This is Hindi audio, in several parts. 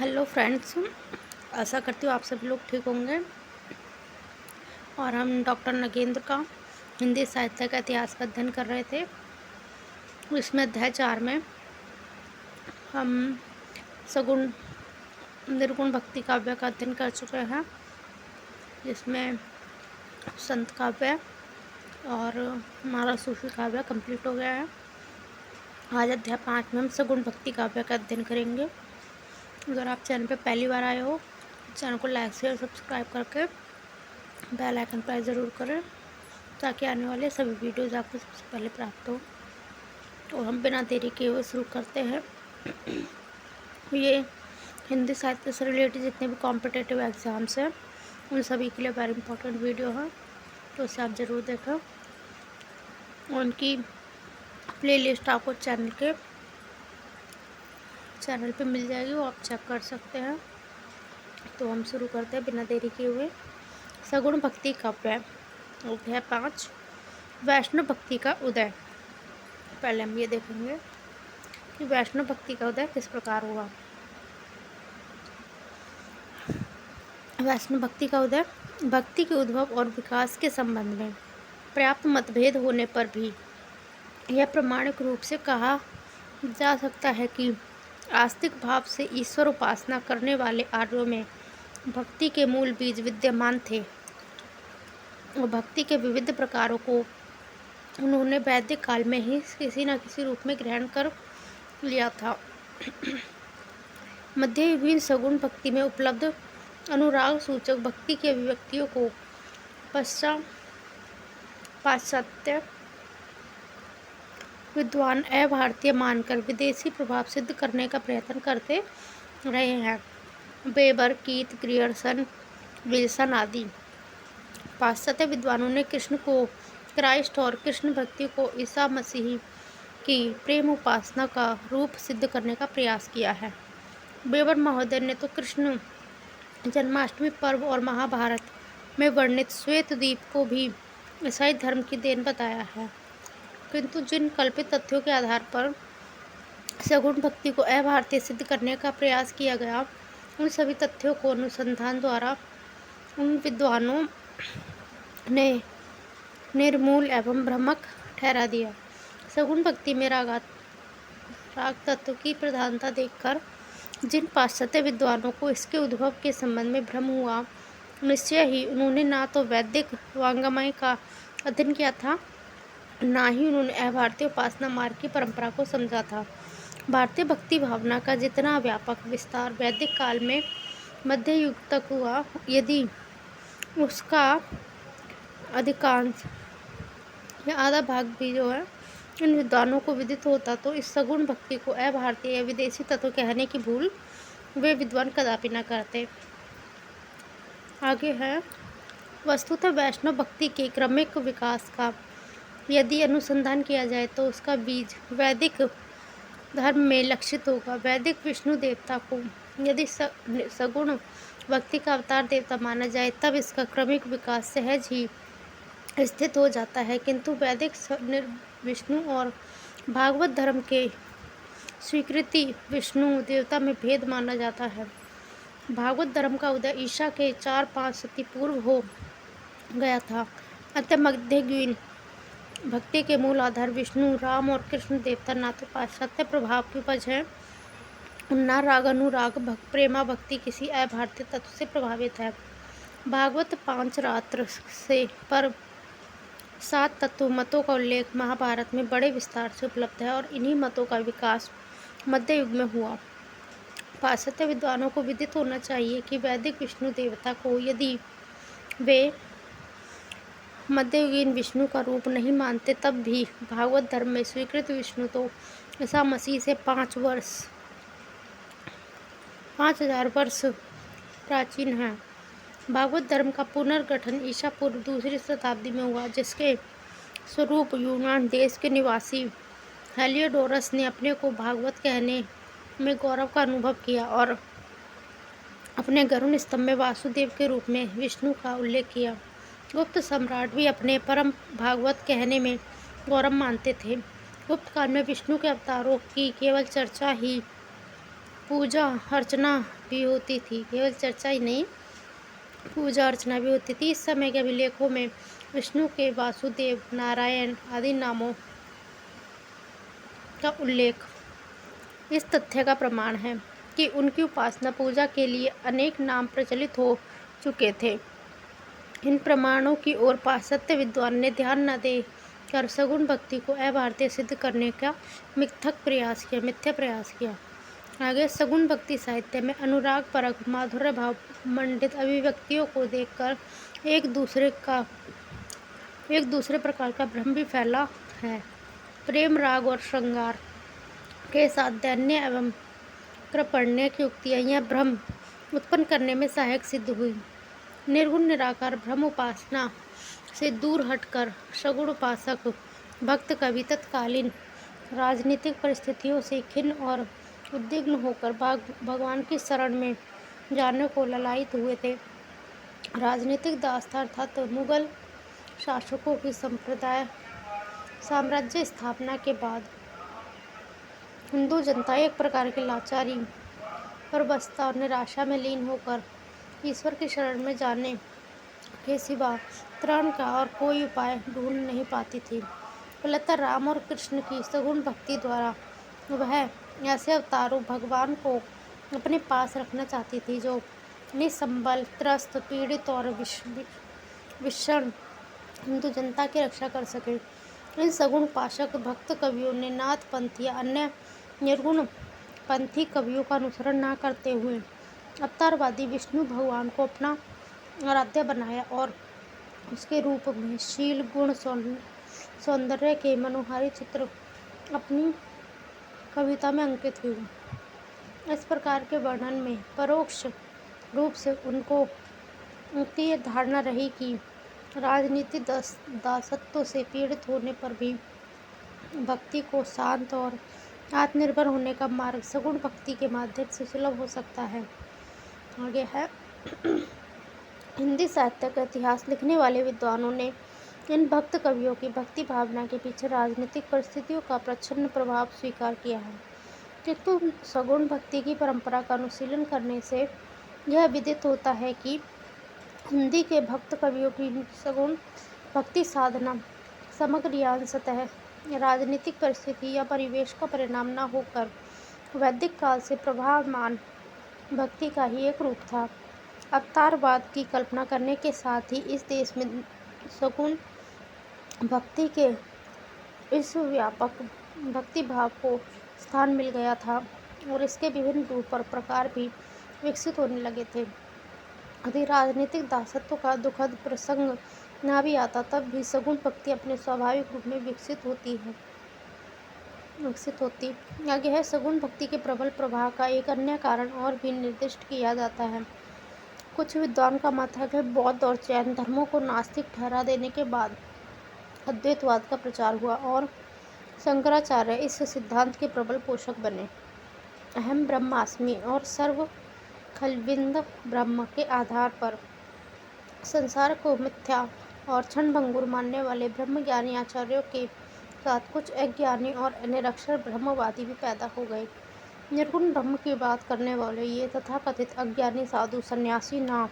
Hello friends. आशा करती हूँ आप सभी लोग ठीक होंगे। और हम डॉक्टर नगेंद्र का हिंदी साहित्य का इतिहास का अध्ययन कर रहे थे। इसमें अध्याय 4 में हम सगुण निर्गुण भक्ति काव्य का अध्ययन कर चुके हैं, जिसमें संत काव्य और हमारा सूफी काव्य कंप्लीट हो गया है। आज अध्याय 5 में हम सगुण भक्ति काव्य का अध्ययन करेंगे। अगर आप चैनल पर पहली बार आए हो, चैनल को लाइक शेयर सब्सक्राइब करके बेल आइकन पर ज़रूर करें, ताकि आने वाले सभी वीडियोज़ आपको सबसे पहले प्राप्त हो। तो हम बिना देरी किए हुए शुरू करते हैं। ये हिंदी साहित्य से रिलेटेड जितने भी कॉम्पिटिटिव एग्ज़ाम्स हैं, उन सभी के लिए वेरी इंपॉर्टेंट वीडियो है, तो उसे आप ज़रूर देखें। उनकी प्लेलिस्ट आपको चैनल पे मिल जाएगी, वो आप चेक कर सकते हैं। तो हम शुरू करते हैं बिना देरी किए हुए। सगुण भक्ति काव्य अध्याय 5 वैष्णव भक्ति का उदय। पहले हम ये देखेंगे कि वैष्णव भक्ति का उदय किस प्रकार हुआ। वैष्णव भक्ति का उदय भक्ति के उद्भव और विकास के संबंध में पर्याप्त मतभेद होने पर भी यह प्रमाणिक रूप से कहा जा सकता है कि आस्तिक भाव से ईश्वर उपासना करने वाले आर्यों में भक्ति के मूल बीज विद्यमान थे और भक्ति के विविध प्रकारों को उन्होंने वैदिक काल में ही किसी न किसी रूप में ग्रहण कर लिया था। मध्ययुगीन सगुण भक्ति में उपलब्ध अनुराग सूचक भक्ति की अभिव्यक्तियों को पाश्चात्य विद्वान अभारतीय मानकर विदेशी प्रभाव सिद्ध करने का प्रयत्न करते रहे हैं। वेबर, कीथ, ग्रियर्सन, विल्सन आदि पाश्चात्य विद्वानों ने कृष्ण को क्राइस्ट और कृष्ण भक्ति को ईसा मसीह की प्रेम उपासना का रूप सिद्ध करने का प्रयास किया है। वेबर महोदय ने तो कृष्ण जन्माष्टमी पर्व और महाभारत में वर्णित श्वेत द्वीप को भी ईसाई धर्म की देन बताया है, किंतु जिन कल्पित तथ्यों के आधार पर सगुण भक्ति को अभारतीय सिद्ध करने का प्रयास किया गया, उन सभी तथ्यों को अनुसंधान द्वारा उन विद्वानों ने निर्मूल एवं भ्रामक ठहरा दिया। सगुण भक्ति में राग तत्व की प्रधानता देखकर जिन पाश्चात्य विद्वानों को इसके उद्भव के संबंध में भ्रम हुआ, निश्चय ही उन्होंने ना तो वैदिक वांग्मय का अध्ययन किया था, ना ही उन्होंने अभारतीय उपासना मार्ग की परंपरा को समझा था। भारतीय भक्ति भावना का जितना व्यापक विस्तार वैदिक काल में मध्य युग तक हुआ, यदि उसका अधिकांश या आधा भाग भी जो है इन विद्वानों को विदित होता, तो इस सगुण भक्ति को अभारतीय या विदेशी तत्व कहने की भूल वे विद्वान कदापि न करते। आगे है वस्तुतः वैष्णव भक्ति के क्रमिक विकास का यदि अनुसंधान किया जाए तो उसका बीज वैदिक धर्म में लक्षित होगा। वैदिक विष्णु देवता को यदि सगुण भक्ति का अवतार देवता माना जाए, तब इसका क्रमिक विकास सहज ही स्थित हो जाता है, किंतु वैदिक विष्णु और भागवत धर्म के स्वीकृति विष्णु देवता में भेद माना जाता है। भागवत धर्म का उदय ईसा के 4-5 शती पूर्व हो गया था। अतः मध्ययुगीन भक्ति के मूल आधार विष्णु, राम और कृष्ण देवता ना तो पाश्चात्य प्रभाव की उपज है, ना राग अनुराग प्रेमा भक्ति किसी अभारतीय तत्व से प्रभावित है। भागवत 5 रात्र से पर 7 तत्व मतों का उल्लेख महाभारत में बड़े विस्तार से उपलब्ध है और इन्हीं मतों का विकास मध्य युग में हुआ। पाश्चात्य विद्वानों को विदित होना चाहिए कि वैदिक विष्णु देवता को यदि वे मध्ययुगीन विष्णु का रूप नहीं मानते, तब भी भागवत धर्म में स्वीकृत विष्णु तो ईसा मसीह से 5000 वर्ष प्राचीन है। भागवत धर्म का पुनर्गठन ईसा पूर्व 2री शताब्दी में हुआ, जिसके स्वरूप यूनान देश के निवासी हेलियोडोरस ने अपने को भागवत कहने में गौरव का अनुभव किया और अपने गरुड़ स्तंभ में वासुदेव के रूप में विष्णु का उल्लेख किया। गुप्त सम्राट भी अपने परम भागवत कहने में गौरव मानते थे। गुप्त काल में विष्णु के अवतारों की केवल चर्चा ही पूजा अर्चना भी होती थी। केवल चर्चा ही नहीं, पूजा अर्चना भी होती थी। इस समय के अभिलेखों में विष्णु के वासुदेव, नारायण आदि नामों का उल्लेख इस तथ्य का प्रमाण है कि उनकी उपासना पूजा के लिए अनेक नाम प्रचलित हो चुके थे। इन प्रमाणों की ओर पाश्चात्य विद्वान ने ध्यान न दे कर सगुण भक्ति को अभारतीय सिद्ध करने का मिथ्या प्रयास किया। आगे सगुण भक्ति साहित्य में अनुराग परक माधुर्य भाव मंडित अभिव्यक्तियों को देखकर एक दूसरे प्रकार का भ्रम भी फैला है। प्रेम राग और श्रृंगार के साथ दैन्य एवं कृपण्य की युक्तियाँ यह भ्रम उत्पन्न करने में सहायक सिद्ध हुई। निर्गुण निराकार ब्रह्म उपासना से दूर हटकर सगुण उपासक भक्त कवि तत्कालीन राजनीतिक परिस्थितियों से खिन्न और उद्विग्न होकर भगवान की शरण में जाने को ललायित हुए थे। राजनीतिक दासता अर्थात मुगल शासकों की साम्राज्य स्थापना के बाद हिंदू जनता एक प्रकार की लाचारी परवस्था और निराशा में लीन होकर ईश्वर की शरण में जाने के सिवा त्राण का और कोई उपाय ढूंढ नहीं पाती थी। फलतः राम और कृष्ण की सगुण भक्ति द्वारा वह ऐसे अवतारों भगवान को अपने पास रखना चाहती थी जो निसंबल, त्रस्त, पीड़ित और विषण हिंदू जनता की रक्षा कर सके। इन सगुण उपासक भक्त कवियों ने नाथ पंथ या अन्य निर्गुण पंथी कवियों का अनुसरण न करते हुए अवतारवादी विष्णु भगवान को अपना आराध्य बनाया और उसके रूप में शील, गुण, सौंदर्य के मनोहारी चित्र अपनी कविता में अंकित हुए। इस प्रकार के वर्णन में परोक्ष रूप से उनकी ये धारणा रही कि राजनीतिक दासत्व से पीड़ित होने पर भी भक्ति को शांत और आत्मनिर्भर होने का मार्ग सगुण भक्ति के माध्यम से सुलभ हो सकता है। आगे है हिंदी साहित्य का इतिहास लिखने वाले विद्वानों ने इन भक्त कवियों की भक्ति भावना के पीछे राजनीतिक परिस्थितियों का प्रच्छन्न प्रभाव स्वीकार किया है, किंतु सगुण भक्ति की परंपरा का अनुशीलन करने से यह विदित होता है कि हिंदी के भक्त कवियों की सगुण भक्ति साधना समग्रियांशतः राजनीतिक परिस्थिति या परिवेश का परिणाम न होकर वैदिक काल से प्रवाहमान भक्ति का ही एक रूप था। अवतारवाद की कल्पना करने के साथ ही इस देश में सगुण भक्ति के इस व्यापक भक्ति भाव को स्थान मिल गया था और इसके विभिन्न रूप और प्रकार भी विकसित होने लगे थे। यदि राजनीतिक दासत्व का दुखद प्रसंग न भी आता तब भी सगुण भक्ति अपने स्वाभाविक रूप में विकसित होती। आगे है सगुण भक्ति के प्रबल प्रवाह का एक अन्य कारण और भी निर्दिष्ट किया जाता है। कुछ विद्वान का मत है कि बौद्ध और जैन धर्मों को नास्तिक ठहरा देने के बाद अद्वैतवाद का प्रचार हुआ और शंकराचार्य इस सिद्धांत के प्रबल पोषक बने। अहम ब्रह्मास्मि और सर्व खलविंद ब्रह्म के आधार पर संसार को मिथ्या और क्षणभंगुर मानने वाले ब्रह्मज्ञानी आचार्यों के साथ कुछ अज्ञानी और निरक्षर ब्रह्मवादी भी पैदा हो गए। निर्गुण ब्रह्म की बात करने वाले ये तथाकथित अज्ञानी साधु सन्यासी ना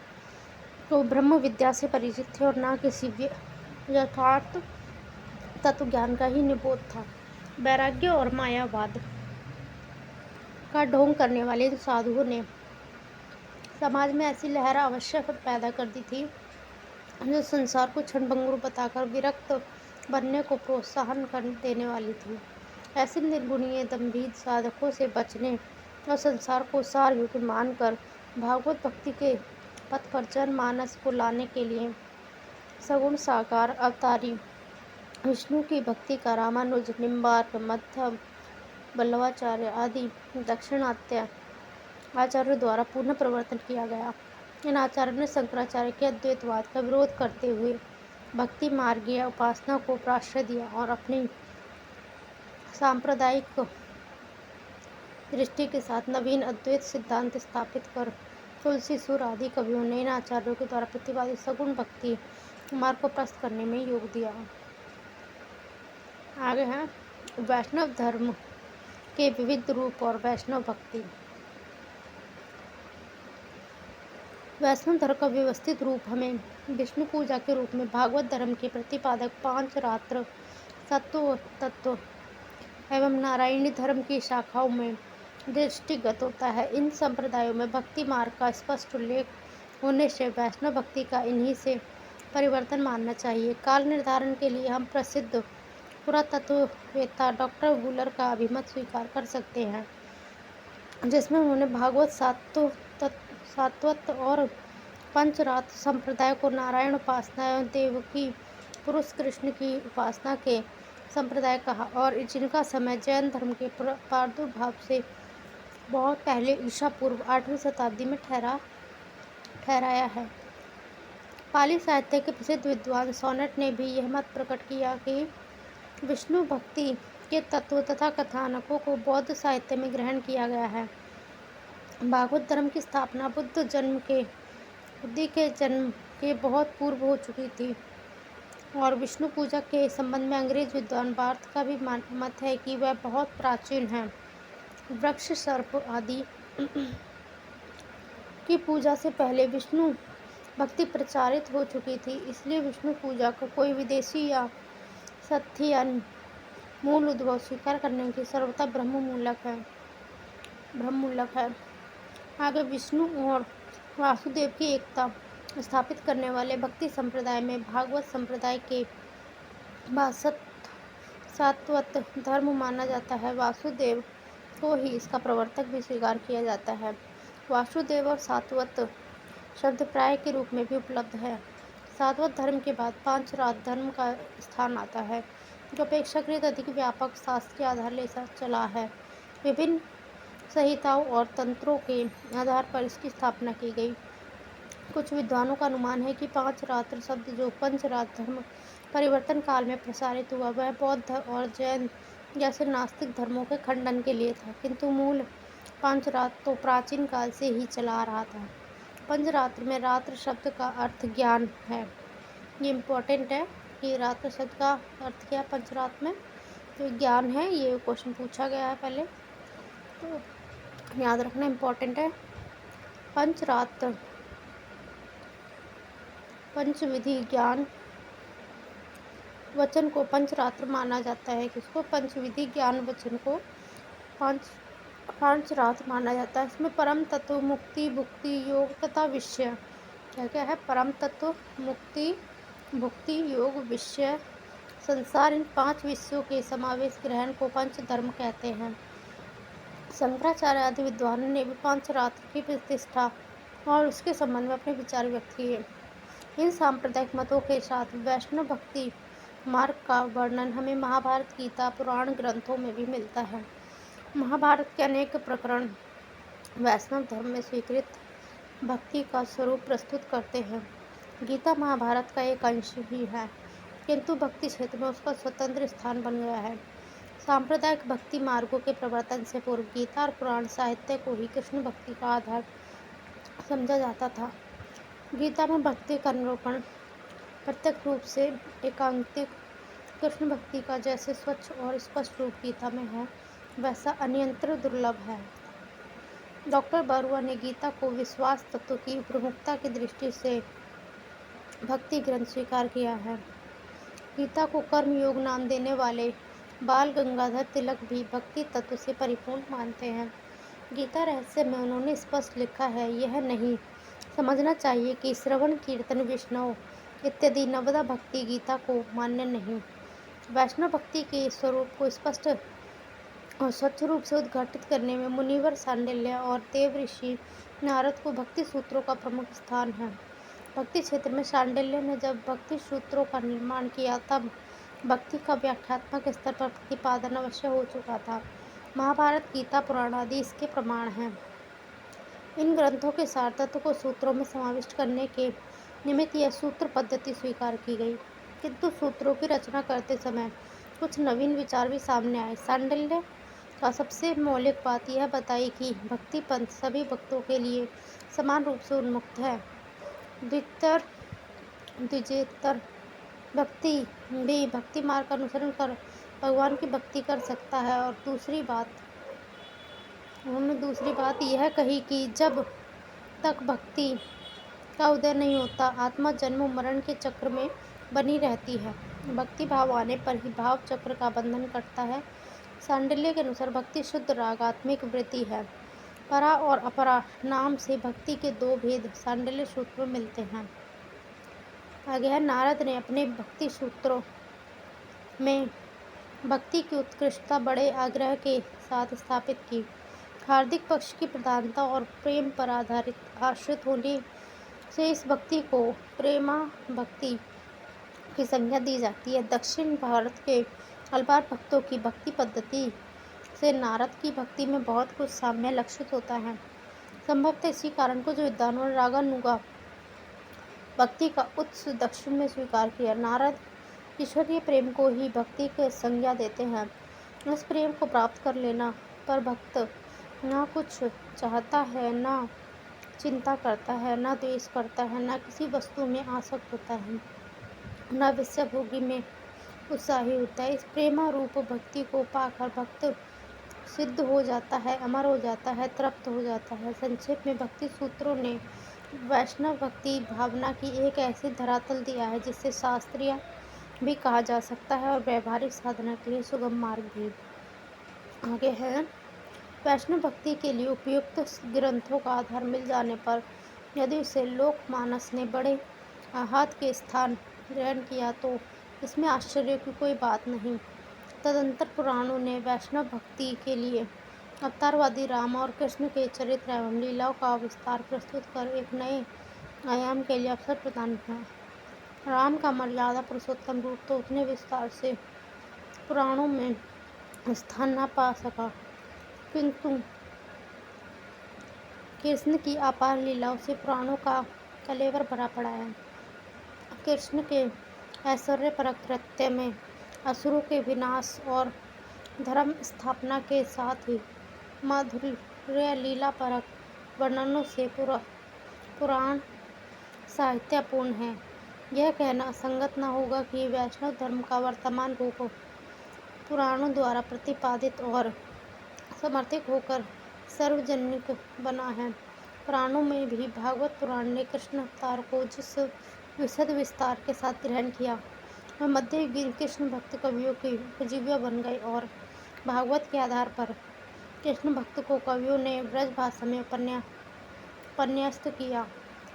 तो ब्रह्म विद्या से परिचित थे और ना किसी यथार्थ तत्व ज्ञान का ही निबोध था। वैराग्य और मायावाद का ढोंग करने वाले इन साधुओं ने समाज में ऐसी लहर अवश्य पैदा कर दी थी जो संसार को क्षणभंगुर बताकर विरक्त बनने को प्रोत्साहन कर देने वाली थी। ऐसे निर्गुणीय दंभीज साधकों से बचने और संसार को सार युग मानकर भागवत भक्ति के पथ पर जनमानस को लाने के लिए सगुण साकार अवतारी विष्णु की भक्ति का रामानुज, निम्बार्क, मध्व, बल्लवाचार्य आदि दक्षिणात्य आचार्यों द्वारा पुनः प्रवर्तन किया गया। इन आचार्यों ने शंकराचार्य के अद्वैतवाद का विरोध करते हुए भक्ति मार्गीय उपासना को प्राश्रय दिया और अपनी सांप्रदायिक दृष्टि के साथ नवीन अद्वैत सिद्धांत स्थापित कर तुलसी सूर आदि कवियों ने इन आचार्यों के द्वारा प्रतिपादित सगुण भक्ति मार्ग को प्रस्तुत करने में योग दिया। आगे है वैष्णव धर्म के विविध रूप और वैष्णव भक्ति। वैष्णव धर्म का व्यवस्थित रूप हमें विष्णु पूजा के रूप में भागवत धर्म के प्रतिपादक पांच रात्र सत्व तत्व एवं नारायणी धर्म की शाखाओं में दृष्टिगत होता है। इन संप्रदायों में भक्ति मार्ग का स्पष्ट उल्लेख होने से वैष्णव भक्ति का इन्हीं से परिवर्तन मानना चाहिए। काल निर्धारण के लिए हम प्रसिद्ध पुरातत्ववेत्ता डॉक्टर वूलर का अभिमत स्वीकार कर सकते हैं, जिसमें उन्होंने भागवत सात्वत और पंचरात्र संप्रदाय को नारायण उपासना एवं देवकी पुरुष कृष्ण की उपासना के संप्रदाय कहा, और जिनका समय जैन धर्म के प्रादुर्भाव से बहुत पहले ईसा पूर्व 8वीं शताब्दी में ठहराया है। पाली साहित्य के प्रसिद्ध विद्वान सोनेट ने भी यह मत प्रकट किया कि विष्णु भक्ति के तत्व तथा कथानकों को बौद्ध साहित्य में ग्रहण किया गया है। भागवत धर्म की स्थापना बुद्धि के जन्म के बहुत पूर्व हो चुकी थी, और विष्णु पूजा के संबंध में अंग्रेज विद्वान बार्थ का भी मत है कि वह बहुत प्राचीन है। वृक्ष सर्प आदि की पूजा से पहले विष्णु भक्ति प्रचारित हो चुकी थी, इसलिए विष्णु पूजा को कोई विदेशी या सत्यायन मूल उद्भव स्वीकार करने की सर्वथा भ्रममूलक है। आगे विष्णु और वासुदेव की एकता स्थापित करने वाले भक्ति संप्रदाय में भागवत संप्रदाय के बाद सात्वत धर्म माना जाता है। वासुदेव को ही इसका प्रवर्तक भी स्वीकार किया जाता है। वासुदेव और सात्वत शब्द प्राय के रूप में भी उपलब्ध है। सात्वत धर्म के बाद पांचरात्र धर्म का स्थान आता है, जो अपेक्षाकृत अधिक व्यापक शास्त्रीय आधार ले चला है। विभिन्न संहिताओं और तंत्रों के आधार पर इसकी स्थापना की गई। कुछ विद्वानों का अनुमान है कि पांचरात्र शब्द जो पंचरात्र धर्म परिवर्तन काल में प्रसारित हुआ, वह बौद्ध और जैन जैसे नास्तिक धर्मों के खंडन के लिए था, किंतु मूल पांचरात्र तो प्राचीन काल से ही चला आ रहा था। पंचरात्र में रात्र शब्द का अर्थ ज्ञान है। ये इम्पोर्टेंट है कि रात्र शब्द का अर्थ क्या है पंचरात्र में, तो ज्ञान है। ये क्वेश्चन पूछा गया है पहले, तो याद रखना इम्पोर्टेंट है। पंचरात्र पंचविधि ज्ञान वचन को पंचरात्र माना जाता है। किसको? पंचविधि ज्ञान वचन को पांचरात्र माना जाता है। इसमें परम तत्व, मुक्ति, भुक्ति, योग तथा विषय क्या क्या है? परम तत्व, मुक्ति, भुक्ति, योग, विषय, संसार, इन 5 विषयों के समावेश ग्रहण को पंचधर्म कहते हैं। शंकराचार्य आदि विद्वानों ने भी पांचरात्र की प्रतिष्ठा और उसके संबंध में अपने विचार व्यक्त किए। इन सांप्रदायिक मतों के साथ वैष्णव भक्ति मार्ग का वर्णन हमें महाभारत, गीता, पुराण ग्रंथों में भी मिलता है। महाभारत के अनेक प्रकरण वैष्णव धर्म में स्वीकृत भक्ति का स्वरूप प्रस्तुत करते हैं। गीता महाभारत का एक अंश ही है, किंतु भक्ति क्षेत्र में उसका स्वतंत्र स्थान बन गया है। सांप्रदायिक भक्ति मार्गों के प्रवर्तन से पूर्व गीता और पुराण साहित्य को ही कृष्ण भक्ति का आधार समझा जाता था। गीता में भक्ति का निरूपण प्रत्यक्ष रूप से एकांतिक कृष्ण भक्ति का जैसे स्वच्छ और स्पष्ट रूप गीता में है, वैसा अनियंत्रित दुर्लभ है। डॉक्टर बरुआ ने गीता को विश्वास तत्व की प्रमुखता की दृष्टि से भक्ति ग्रंथ स्वीकार किया है। गीता को कर्म योग नाम देने वाले बाल गंगाधर तिलक भी भक्ति तत्व से परिपूर्ण मानते हैं। गीता रहस्य में उन्होंने स्पष्ट लिखा है, यह नहीं समझना चाहिए कि श्रवण, कीर्तन, विष्णु इत्यादि नवदा भक्ति गीता को मान्य नहीं। वैष्णव भक्ति के स्वरूप को स्पष्ट और स्वच्छ रूप से उद्घाटित करने में मुनिवर शांडिल्य और देव ऋषि नारद को भक्ति सूत्रों का प्रमुख स्थान है। भक्ति क्षेत्र में शांडिल्य ने जब भक्ति सूत्रों का निर्माण किया, तब भक्ति का व्याख्यात्मक स्तर पर प्रतिपादन अवश्य हो चुका था। महाभारत, गीता, पुराण आदि इसके प्रमाण हैं। इन ग्रंथों के सार तत्व को सूत्रों में समाविष्ट करने के निमित्त यह सूत्र पद्धति स्वीकार की गई, किंतु सूत्रों की रचना करते समय कुछ नवीन विचार भी सामने आए। शांडिल्य का सबसे मौलिक बात यह बताई कि भक्ति पंथ सभी भक्तों के लिए समान रूप से उन्मुक्त है। द्विजेतर भक्ति भी भक्ति मार्ग का अनुसरण कर भगवान की भक्ति कर सकता है। और उन्होंने दूसरी बात यह कही कि जब तक भक्ति का उदय नहीं होता। आत्मा जन्म मरण के चक्र में बनी रहती है। भक्ति भाव आने पर ही भाव चक्र का बंधन कटता है। सांडिल्य के अनुसार भक्ति शुद्ध राग आत्मिक वृत्ति है। परा और अपरा नाम से भक्ति के दो भेद सांडिल्य सूत्र में मिलते हैं। आगे है, नारद ने अपने भक्ति सूत्रों में भक्ति की उत्कृष्टता बड़े आग्रह के साथ स्थापित की। हार्दिक पक्ष की प्रधानता और प्रेम पर आश्रित होने से इस भक्ति को प्रेमा भक्ति की संज्ञा दी जाती है। दक्षिण भारत के अल्पार भक्तों की भक्ति पद्धति से नारद की भक्ति में बहुत कुछ साम्य लक्षित होता है। संभवतः इसी कारण को जो विद्वानों ने रागानुगा भक्ति का उत्स दक्षिण में स्वीकार किया। नारद ईश्वरीय प्रेम को ही भक्ति की संज्ञा देते हैं। इस प्रेम को प्राप्त कर लेना पर भक्त ना कुछ चाहता है, ना चिंता करता है, ना द्वेष करता है, ना किसी वस्तु में आसक्त होता है, ना विषय भोगी में उत्साही होता है। इस प्रेमा रूप भक्ति को पाकर भक्त सिद्ध हो जाता है, अमर हो जाता है, तृप्त हो जाता है। संक्षेप में भक्ति सूत्रों ने वैष्णव भक्ति भावना की एक ऐसी धरातल दिया है जिससे शास्त्रीय भी कहा जा सकता है और व्यवहारिक साधना के लिए सुगम मार्ग भी। आगे है, वैष्णव भक्ति के लिए उपयुक्त ग्रंथों का आधार मिल जाने पर यदि उसे लोकमानस ने बड़े आहत के स्थान ग्रहण किया तो इसमें आश्चर्य की कोई बात नहीं। तदंतर पुराणों ने वैष्णव भक्ति के लिए अवतारवादी राम और कृष्ण के चरित्र एवं लीलाओं का विस्तार प्रस्तुत कर एक नए आयाम के लिए अवसर प्रदान किया। राम का मर्यादा पुरुषोत्तम रूप तो उतने विस्तार से पुराणों में स्थान न पा सका, किंतु कृष्ण की अपार लीलाओं से पुराणों का कलेवर भरा पड़ा है। कृष्ण के ऐश्वर्यपरक कृत्य में असुरों के विनाश और धर्म स्थापना के साथ ही माधुर्य लीला परक वर्णनों से पुराण साहित्यपूर्ण है। यह कहना असंगत न होगा कि वैष्णव धर्म का वर्तमान रूप पुराणों द्वारा प्रतिपादित और समर्थित होकर सार्वजनिक बना है। पुराणों में भी भागवत पुराण ने कृष्ण अवतार को जिस विशद विस्तार के साथ ग्रहण किया वह मध्ययुगीन कृष्ण भक्त कवियों की उपजीविका बन गई और भागवत के आधार पर कृष्ण भक्त को कवियों ने ब्रज भाषा में उपन्यस्त किया।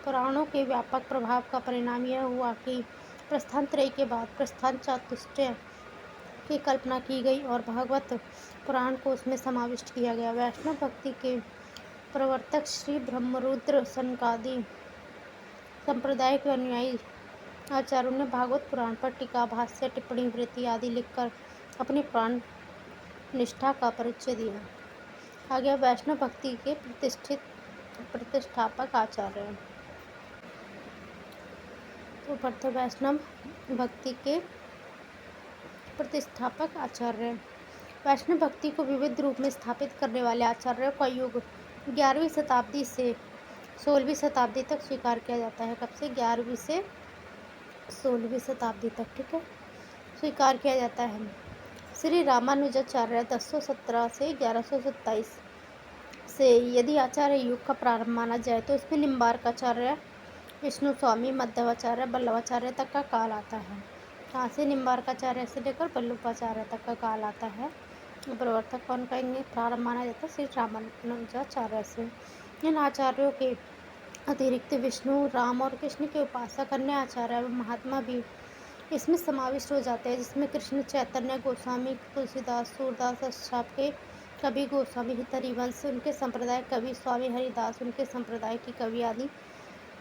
पुराणों के व्यापक प्रभाव का परिणाम यह हुआ कि प्रस्थान त्रय के बाद प्रस्थान चतुष्टय की कल्पना की गई और भागवत पुराण को उसमें समाविष्ट किया गया। वैष्णव भक्ति के प्रवर्तक श्री ब्रह्मरुद्र सनकादि संप्रदाय के अनुयायी आचार्यों ने भागवत पुराण पर टीका, भाष्य, टिप्पणी, वृत्ति आदि लिखकर अपनी प्राण निष्ठा का परिचय दिया। आगे वैष्णव भक्ति के प्रतिष्ठापक आचार्य। तो पढ़ते वैष्णव भक्ति के प्रतिष्ठापक आचार्य। वैष्णव भक्ति को विविध रूप में स्थापित करने वाले आचार्यों का युग 11वीं शताब्दी से 16वीं शताब्दी तक स्वीकार किया जाता है। कब से? 11वीं से 16वीं शताब्दी तक, ठीक है, स्वीकार किया जाता है। श्री रामानुजाचार्य 1017 से 1127 से यदि आचार्य युग का प्रारंभ माना जाए तो इसमें निम्बार्काचार्य, विष्णु स्वामी, मध्वाचार्य, वल्लभाचार्य तक का काल आता है। कहाँ से? निम्बार्काचार्य से लेकर वल्लभाचार्य तक का काल आता है। प्रवर्तक कौन कहेंगे? प्रारंभ माना जाता है श्री रामानुजाचार्य से। इन आचार्यों के अतिरिक्त विष्णु, राम और कृष्ण के उपासक अन्य आचार्य एवं महात्मा भी इसमें समाविष्ट हो जाते हैं, जिसमें कृष्ण चैतन्य गोस्वामी, तुलसीदास, सूरदास, अष्टाप के कवि गोस्वामी, हरिवंश उनके संप्रदाय कवि, स्वामी हरिदास उनके संप्रदाय की कवि आदि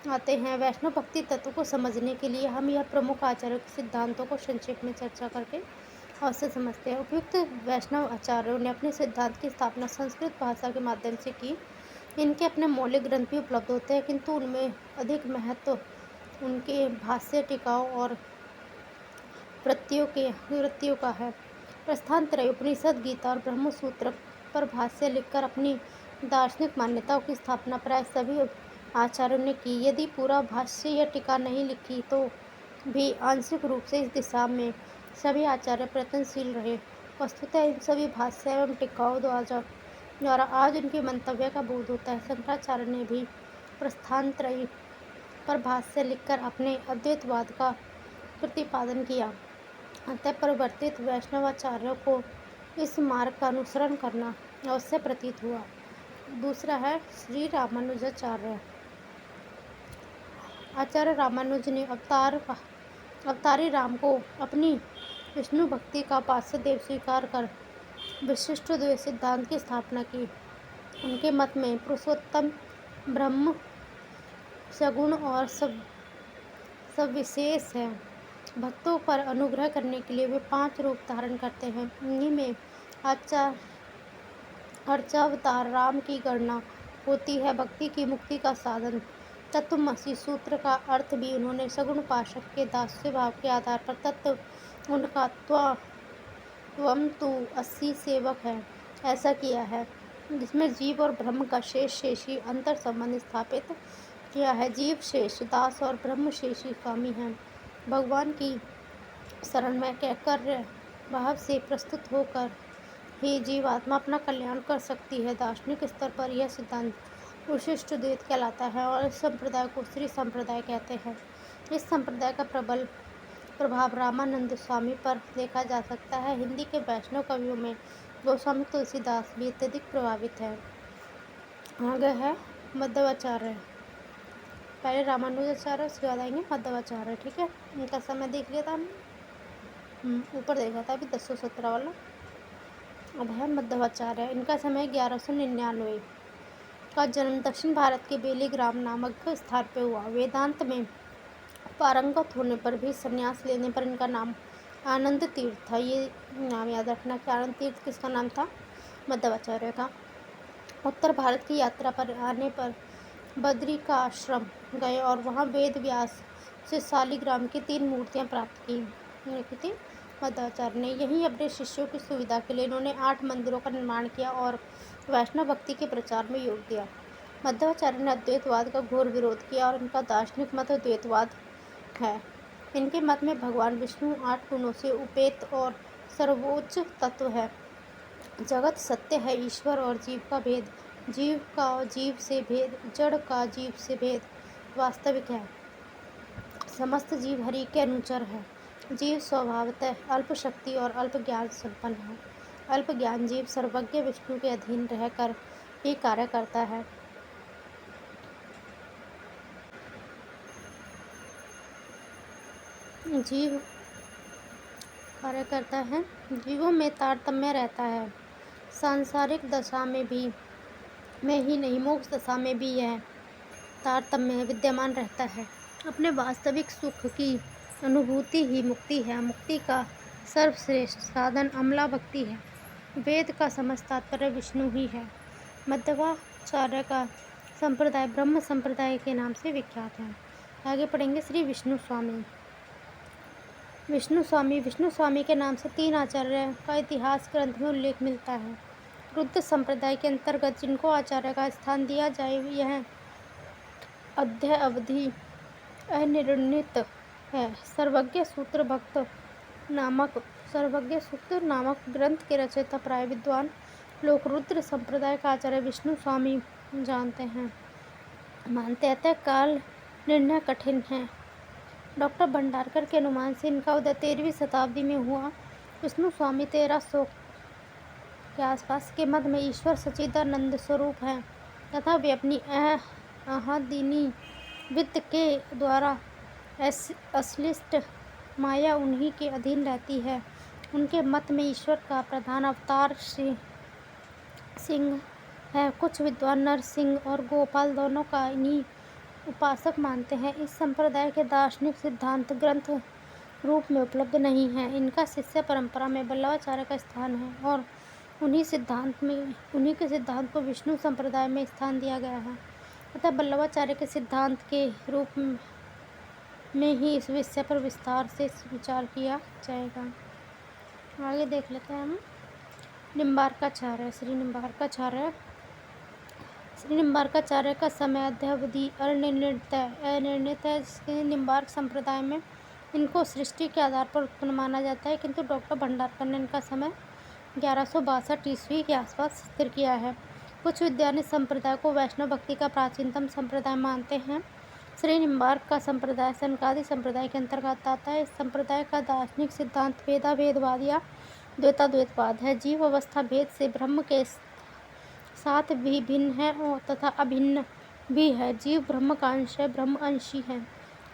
आते हैं। वैष्णव भक्ति तत्व को समझने के लिए हम यह प्रमुख आचार्यों के सिद्धांतों को संक्षेप में चर्चा करके अवश्य समझते हैं। उपयुक्त वैष्णव आचार्यों ने अपने सिद्धांत की स्थापना संस्कृत भाषा के माध्यम से की। इनके अपने मौलिक ग्रंथ भी उपलब्ध होते हैं, किंतु उनमें अधिक महत्व उनके भाष्य, टीकाओं और वृत्तियों का है। प्रस्थान त्रय, उपनिषद, गीता और ब्रह्मसूत्र पर भाष्य लिखकर अपनी दार्शनिक मान्यताओं की स्थापना प्राय सभी आचार्यों ने की। यदि पूरा भाष्य या टीका नहीं लिखी तो भी आंशिक रूप से इस दिशा में सभी आचार्य प्रयत्नशील रहे। वस्तुतः इन सभी भाष्य एवं टीकाओं द्वारा आज उनके मंतव्य का बोध होता है। शंकराचार्य ने भी प्रस्थान त्रय पर भाष्य लिखकर अपने अद्वैतवाद का प्रतिपादन किया। अतः परिवर्तित वैष्णवाचार्यों को इस मार्ग का अनुसरण करना अवश्य प्रतीत हुआ। दूसरा है श्री रामानुजाचार्य। आचार्य रामानुज ने अवतारी राम को अपनी विष्णु भक्ति का उपास्य देव स्वीकार कर विशिष्ट द्वैत सिद्धांत की स्थापना की। उनके मत में पुरुषोत्तम ब्रह्म सगुण और सविशेष है। भक्तों पर अनुग्रह करने के लिए वे 5 रूप धारण करते हैं। इन्हीं में अर्चावतार राम की गणना होती है। भक्ति की मुक्ति का साधन तत्वमसि सूत्र का अर्थ भी उन्होंने सगुण उपासक के दास्य भाव के आधार पर तत्व उनका त्वम तु अस्सी सेवक है ऐसा किया है, जिसमें जीव और ब्रह्म का शेषी अंतर संबंध स्थापित किया है। जीव शेष दास और ब्रह्म शेषी स्वामी हैं। भगवान की शरण में कैंकर्य भाव से प्रस्तुत होकर ही जीवात्मा अपना कल्याण कर सकती है। दार्शनिक स्तर पर यह सिद्धांत विशिष्ट द्वैत कहलाता है और इस संप्रदाय को श्री संप्रदाय कहते हैं। इस संप्रदाय का प्रबल प्रभाव रामानंद स्वामी पर देखा जा सकता है। हिंदी के वैष्णव कवियों में गोस्वामी तुलसीदास भी अत्यधिक प्रभावित है। आगे है मध्वाचार्य। पहले रामानुजाचार्य, उसके बाद आएंगे मध्वाचार्य। ठीक है, इनका समय देख लिया था हमने, ऊपर देखा था अभी 1017 वाला। अब है मध्वाचार्य। इनका समय 1199 का जन्म दक्षिण भारत के बेलीग्राम नामक स्थान पर हुआ। वेदांत में पारंगत होने पर भी संन्यास लेने पर इनका नाम आनंद तीर्थ था। ये नाम याद रखना कि आनंद तीर्थ किसका नाम था? मध्वाचार्य का। उत्तर भारत की यात्रा पर आने पर बद्री का आश्रम गए और वहाँ वेद व्यास से शालिग्राम की 3 मूर्तियाँ प्राप्त की थी मध्वाचार्य ने। यहीं अपने शिष्यों की सुविधा के लिए इन्होंने 8 मंदिरों का निर्माण किया और वैष्णव भक्ति के प्रचार में योग दिया। मध्वाचार्य ने अद्वैतवाद का घोर विरोध किया और इनका दार्शनिक मत द्वैतवाद है। इनके मत में भगवान विष्णु 8 गुणों से उपेत और सर्वोच्च तत्व है। जगत सत्य है। ईश्वर और जीव का भेद, जीव का जीव से भेद, जड़ का जीव से भेद वास्तविक है। समस्त जीव हरि के अनुचर है। जीव स्वभावतः अल्प शक्ति और अल्प ज्ञान संपन्न है। अल्प ज्ञान जीव सर्वज्ञ विष्णु के अधीन रहकर ही कार्य करता है। जीव कार्य करता है, जीवों में तारतम्य रहता है। सांसारिक दशा में ही नहीं, मोक्ष दशा में भी यह तारतम्य विद्यमान रहता है। अपने वास्तविक सुख की अनुभूति ही मुक्ति है। मुक्ति का सर्वश्रेष्ठ साधन अमला भक्ति है। वेद का समस्त तात्पर्य विष्णु ही है। मध्वाचार्य का संप्रदाय ब्रह्म संप्रदाय के नाम से विख्यात है। आगे पढ़ेंगे श्री विष्णु स्वामी। विष्णु स्वामी के नाम से 3 आचार्य का इतिहास ग्रंथ में उल्लेख मिलता है। रुद्र संप्रदाय के अंतर्गत जिनको आचार्य का स्थान दिया जाए यह अध्यय अवधि अनिर्णित है। सर्वज्ञ सूत्र नामक ग्रंथ के रचयिता प्राय विद्वान लोग रुद्र संप्रदाय का आचार्य विष्णु स्वामी मानते अतः काल निर्णय कठिन है। डॉक्टर भंडारकर के अनुमान से इनका उदय 13वीं शताब्दी में हुआ। विष्णु स्वामी 1300 के आसपास के मध्य में ईश्वर सच्चिदानंद स्वरूप हैं तथा वे अपनी अहदिनी वित्त के द्वारा अश्लिष्ट माया उन्हीं के अधीन रहती है। उनके मत में ईश्वर का प्रधान अवतार सिंह है। कुछ विद्वान नरसिंह और गोपाल दोनों का इन्हीं उपासक मानते हैं। इस संप्रदाय के दार्शनिक सिद्धांत ग्रंथ रूप में उपलब्ध नहीं है। इनका शिष्य परंपरा में वल्लभाचार्य का स्थान है और उन्हीं के सिद्धांत को विष्णु संप्रदाय में स्थान दिया गया है। अतः वल्लभाचार्य के सिद्धांत के रूप में ही इस विषय पर विस्तार से विचार किया जाएगा। आगे देख लेते हैं हम निम्बार्काचार्य। श्री निम्बार्काचार्य का समय अद्यावधि अनिर्णित है। जिसके निम्बार्क संप्रदाय में इनको सृष्टि के आधार पर उत्पन्न माना जाता है, किंतु डॉक्टर भंडारकर ने इनका समय 1162 ईस्वी के आसपास स्थिर किया है। कुछ विद्वान इस संप्रदाय को वैष्णव भक्ति का प्राचीनतम संप्रदाय मानते हैं। श्री निम्बार्क का संप्रदाय सनकादि संप्रदाय के अंतर्गत आता है। इस संप्रदाय का दार्शनिक सिद्धांत भेदाभेदवाद या द्वैताद्वैतवाद है। जीव अवस्था भेद से ब्रह्म के साथ भी भिन्न है और तथा अभिन्न भी है। जीव ब्रह्म का अंश है, ब्रह्म अंशी है।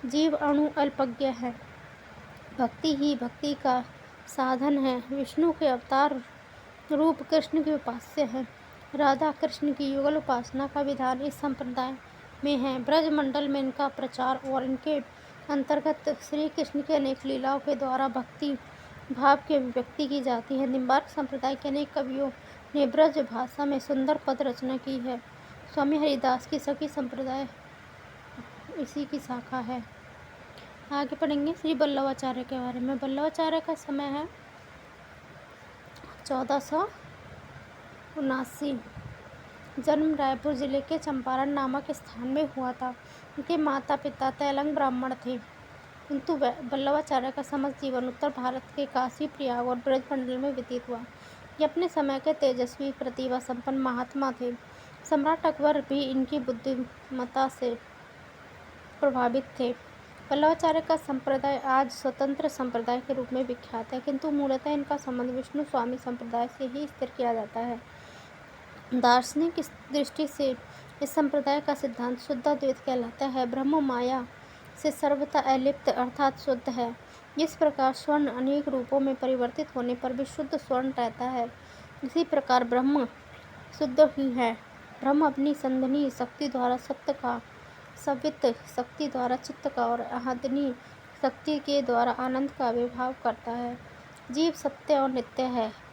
जीव अणु अल्पज्ञ है। भक्ति ही भक्ति का साधन है। विष्णु के अवतार रूप कृष्ण की उपास्य है। राधा कृष्ण की युगल उपासना का विधान इस संप्रदाय में है। ब्रज मंडल में इनका प्रचार और इनके अंतर्गत श्री कृष्ण की अनेक लीलाओं के द्वारा भक्ति भाव की अभिव्यक्ति की जाती है। निम्बार्क संप्रदाय के अनेक कवियों ने ब्रज भाषा में सुंदर पद रचना की है। स्वामी हरिदास की सखी संप्रदाय इसी की शाखा है। आगे पढ़ेंगे श्री वल्लभाचार्य के बारे में। वल्लभाचार्य का समय है 1479। जन्म रायपुर जिले के चंपारण नामक स्थान में हुआ था। उनके माता पिता तेलंग ब्राह्मण थे, किंतु वल्लभाचार्य का समस्त जीवन उत्तर भारत के काशी, प्रयाग और ब्रज मंडल में व्यतीत हुआ। ये अपने समय के तेजस्वी, प्रतिभा संपन्न महात्मा थे। सम्राट अकबर भी इनकी बुद्धिमत्ता से प्रभावित थे। वल्लभाचार्य का संप्रदाय आज स्वतंत्र संप्रदाय के रूप में विख्यात है, किंतु मूलतः इनका संबंध विष्णु स्वामी संप्रदाय से ही स्थिर किया जाता है। दार्शनिक दृष्टि से इस संप्रदाय का सिद्धांत शुद्ध अद्वैत कहलाता है। ब्रह्म माया से सर्वथा अलिप्त अर्थात शुद्ध है। इस प्रकार स्वर्ण अनेक रूपों में परिवर्तित होने पर भी शुद्ध स्वर्ण रहता है, इसी प्रकार ब्रह्म शुद्ध ही है। ब्रह्म अपनी संधनी शक्ति द्वारा सत्य का, सवित शक्ति द्वारा चित्त का और आहतनी शक्ति के द्वारा आनंद का आविर्भाव करता है। जीव सत्य और नित्य है,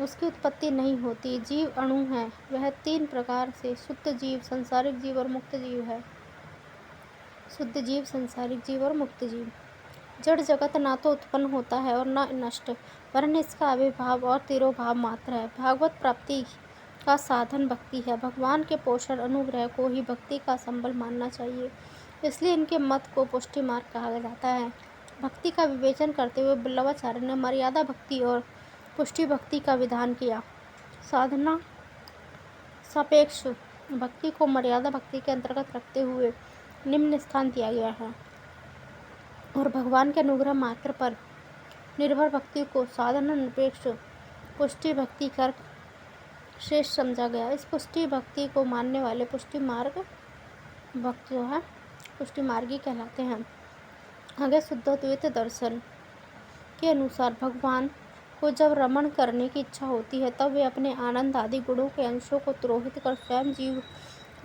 उसकी उत्पत्ति नहीं होती। जीव अणु है, वह 3 प्रकार से शुद्ध जीव, संसारिक जीव और मुक्त जीव है। शुद्ध जीव, संसारिक जीव और मुक्त जीव। जड़ जगत ना तो उत्पन्न होता है और न नष्ट, वरन इसका आविर्भाव और तिरोभाव मात्र है। भागवत प्राप्ति का साधन भक्ति है। भगवान के पोषण अनुग्रह को ही भक्ति का संबल मानना चाहिए, इसलिए इनके मत को पुष्टि मार्ग कहा जाता है। भक्ति का विवेचन करते हुए वल्लभाचार्य ने मर्यादा भक्ति और पुष्टि भक्ति का विधान किया। साधना सापेक्ष भक्ति को मर्यादा भक्ति के अंतर्गत रखते हुए निम्न स्थान दिया गया है और भगवान के अनुग्रह मात्र पर निर्भर भक्ति को साधना निरपेक्ष पुष्टि भक्ति कर श्रेष्ठ समझा गया। इस पुष्टि भक्ति को मानने वाले पुष्टि मार्ग भक्त जो है पुष्टि मार्गी कहलाते हैं। आगे शुद्ध अद्वैत दर्शन के अनुसार भगवान को जब रमण करने की इच्छा होती है, तब वे अपने आनंद आदि गुणों के अंशों को तिरोहित कर स्वयं जीव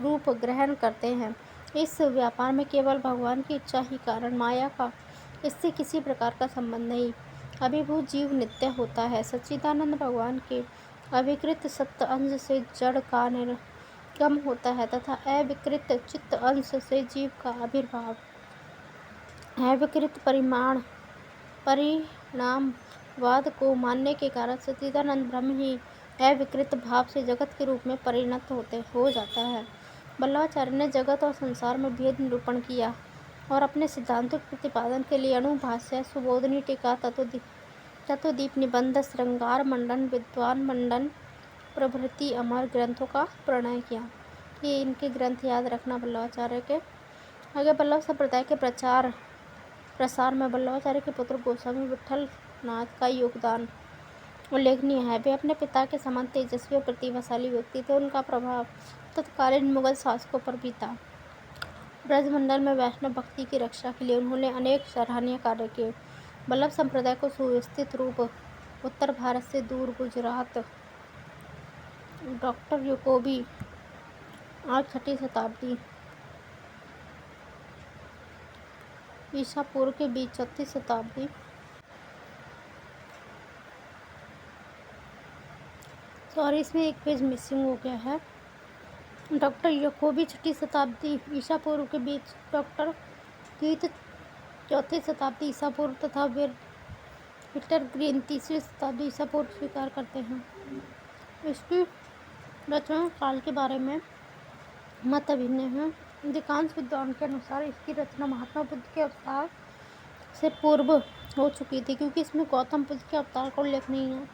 रूप ग्रहण करते हैं। इस व्यापार में केवल भगवान की इच्छा ही कारण, माया का इससे किसी प्रकार का संबंध नहीं। अभिभूत जीव नित्य होता है। सच्चिदानंद भगवान के अविकृत सत्य अंश से जड़ का निर्गम होता है तथा अविकृत चित्त अंश से जीव का आविर्भाव। अविकृत परिणामवाद को मानने के कारण सच्चिदानंद ब्रह्म ही अविकृत भाव से जगत के रूप में परिणत हो जाता है। वल्लभाचार्य ने जगत और संसार में भेद निरूपण किया और अपने सिद्धांतों के प्रतिपादन के लिए अणुभाष्य, सुबोधनी टीका, तत्वदीप निबंध, श्रृंगार मंडन, विद्वान मंडन प्रभृति अमर ग्रंथों का प्रणयन किया। ये इनके ग्रंथ याद रखना वल्लभाचार्य के। आगे वल्लभ संप्रदाय के प्रसार में वल्लभाचार्य के पुत्र गोस्वामी विठल नाथ का योगदान उल्लेखनीय है। वे अपने पिता के समान तेजस्वी और प्रतिभाशाली व्यक्ति थे। उनका प्रभाव तत्कालीन मुगल शासकों पर भी था। ब्रजमंडल में वैष्णव भक्ति की रक्षा के लिए उन्होंने अनेक सराहनीय कार्य किए। वल्लभ संप्रदाय को सुव्यवस्थित रूप उत्तर भारत से दूर गुजरात डॉक्टर याकोबी आज 6वीं शताब्दी ईसा पूर्व के बीच 34 शताब्दी इसमें एक पेज मिसिंग हो गया है। डॉक्टर याकोबी 6वीं शताब्दी ईसा पूर्व के बीच, डॉक्टर कीथ 4वीं शताब्दी ईसा पूर्व तथा पीटर ग्रीन 3वीं शताब्दी ईसा पूर्व स्वीकार करते हैं। इसकी रचना काल के बारे में मत अभिन्न है। अधिकांश विद्वान के अनुसार इसकी रचना महात्मा बुद्ध के अवतार से पूर्व हो चुकी थी, क्योंकि इसमें गौतम बुद्ध के अवतार का उल्लेख नहीं है।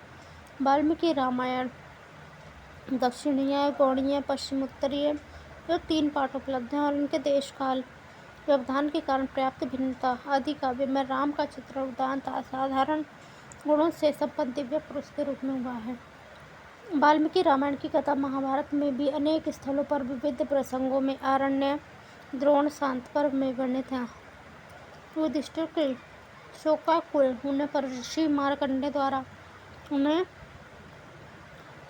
वाल्मीकि रामायण दक्षिणीय, गौड़ीय, पश्चिम उत्तरीय जो 3 पाठ उपलब्ध हैं और इनके देश काल व्यवधान के कारण पर्याप्त भिन्नता। आदि काव्य में राम का चित्रण उदात्त असाधारण गुणों से संपन्न दिव्य पुरुष के रूप में हुआ है। वाल्मीकि रामायण की कथा महाभारत में भी अनेक स्थलों पर विविध प्रसंगों में आरण्य, द्रोण, शांत पर्व में वर्णित है। युधिष्ठिर के शोकाकुल होने पर ऋषि मार्कंडेय द्वारा उन्हें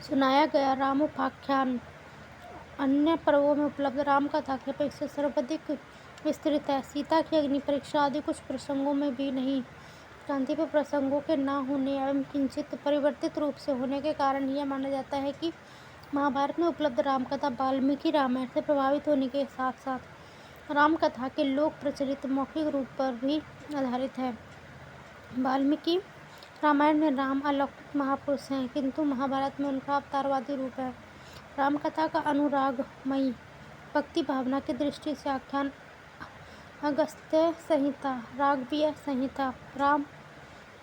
सुनाया गया रामोपाख्यान अन्य पर्वों में उपलब्ध राम कथा की अपेक्षा सर्वाधिक विस्तृत है। सीता की अग्नि परीक्षा आदि कुछ प्रसंगों में भी नहीं क्रांति पर प्रसंगों के न होने एवं किंचित परिवर्तित रूप से होने के कारण यह माना जाता है कि महाभारत में उपलब्ध रामकथा वाल्मीकि रामायण से प्रभावित होने के साथ साथ रामकथा के लोक प्रचलित मौखिक रूप पर भी आधारित है। वाल्मीकि रामायण में राम अलौकिक महापुरुष हैं, किंतु महाभारत में उनका अवतारवादी रूप है। रामकथा का अनुरागमयी भक्ति भावना की दृष्टि से आख्यान अगस्त्य संहिता, राघवीय संहिता, राम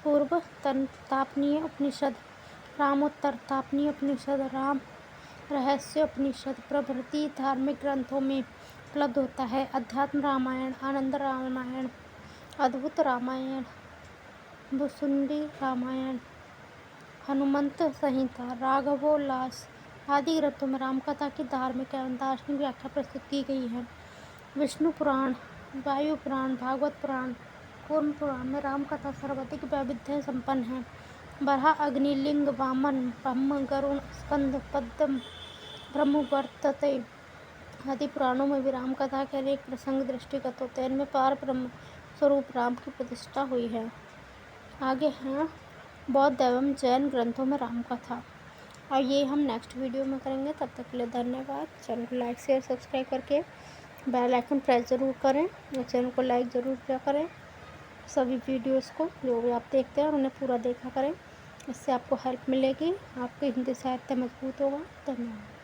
पूर्व तापनीय उपनिषद, रामोत्तर तापनीय उपनिषद, राम रहस्य उपनिषद प्रभृति धार्मिक ग्रंथों में उपलब्ध होता है। अध्यात्म रामायण, आनंद रामायण, अद्भुत रामायण, भुसुंडी रामायण, हनुमंत संहिता, राघवोल्लास आदि ग्रंथों में रामकथा की धार्मिक एवं दार्शनिक व्याख्या प्रस्तुत की गई है। विष्णु पुराण, वायु पुराण, भागवत पुराण, कूर्म पुराण में रामकथा सर्वाधिक वैविध्य संपन्न है। बरहा, अग्नि, लिंग, वामन, ब्रह्म, गरुण, स्कंद, पद्म, ब्रह्मवर्तते आदि पुराणों में भी रामकथा के अनेक प्रसंग दृष्टिगत होते हैं। इनमें पार ब्रह्म स्वरूप राम की प्रतिष्ठा हुई है। आगे हैं बौद्ध एवं जैन ग्रंथों में रामकथा, और ये हम नेक्स्ट वीडियो में करेंगे। तब तक के लिए धन्यवाद। चैनल को लाइक शेयर सब्सक्राइब करके बेल आइकन प्रेस ज़रूर करें और चैनल को लाइक ज़रूर किया करें। सभी वीडियोस को जो भी आप देखते हैं उन्हें पूरा देखा करें, इससे आपको हेल्प मिलेगी, आपके हिंदी साहित्य मजबूत होगा। धन्यवाद।